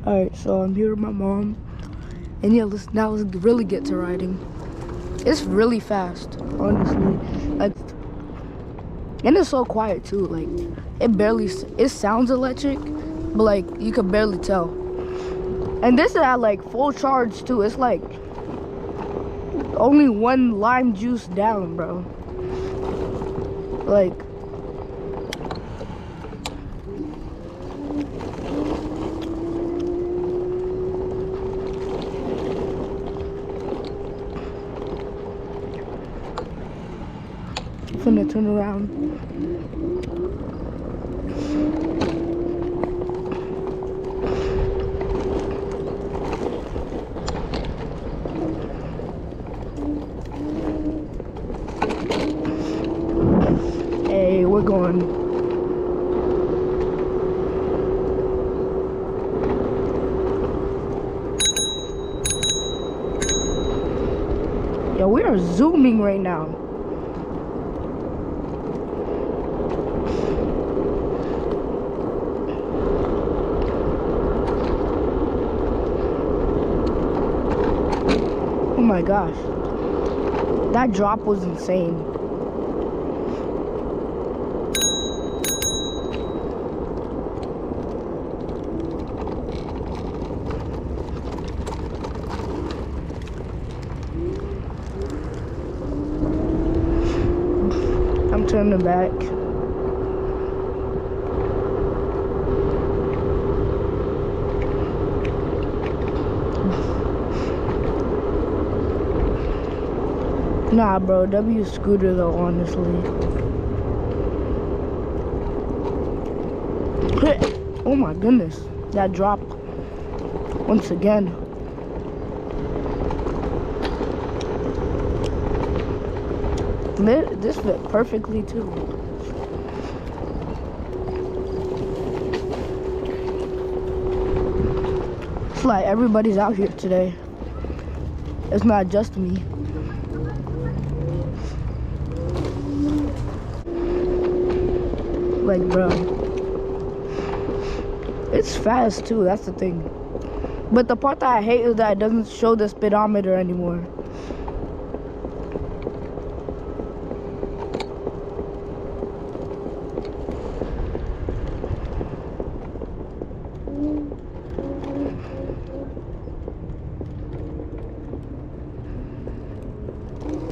Alright, so I'm here with my mom. And yeah, now let's really get to riding. It's really fast, honestly. Like, and it's so quiet too. Like, it sounds electric, but like you could barely tell. And this is at like full charge too. It's like only one lime juice down, bro. Like, finna turn around. Hey, we're going. Yo, we are zooming right now. Oh my gosh, that drop was insane. I'm turning back. Nah, bro, W scooter though, honestly. Oh my goodness, that drop once again. This fit perfectly too. It's like everybody's out here today. It's not just me. Like, bro, it's fast too, that's the thing. But the part that I hate is that it doesn't show the speedometer anymore.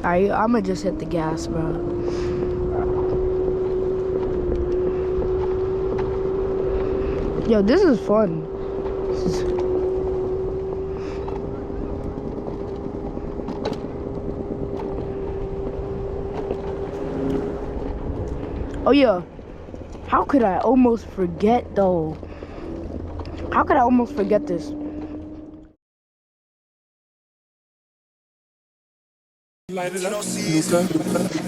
Alright, I'ma just hit the gas, bro. Yo, this is fun. Oh yeah, how could I almost forget though? How could I almost forget this? Light it up.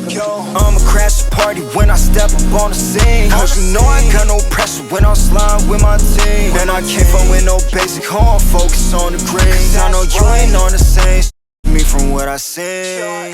Yo, I'ma crash the party when I step up on the scene. Cause you know I got no pressure when I'm sliding with my team. And I can't fuck with no basic home, focus on the green. I know you ain't on the same me from what I seen.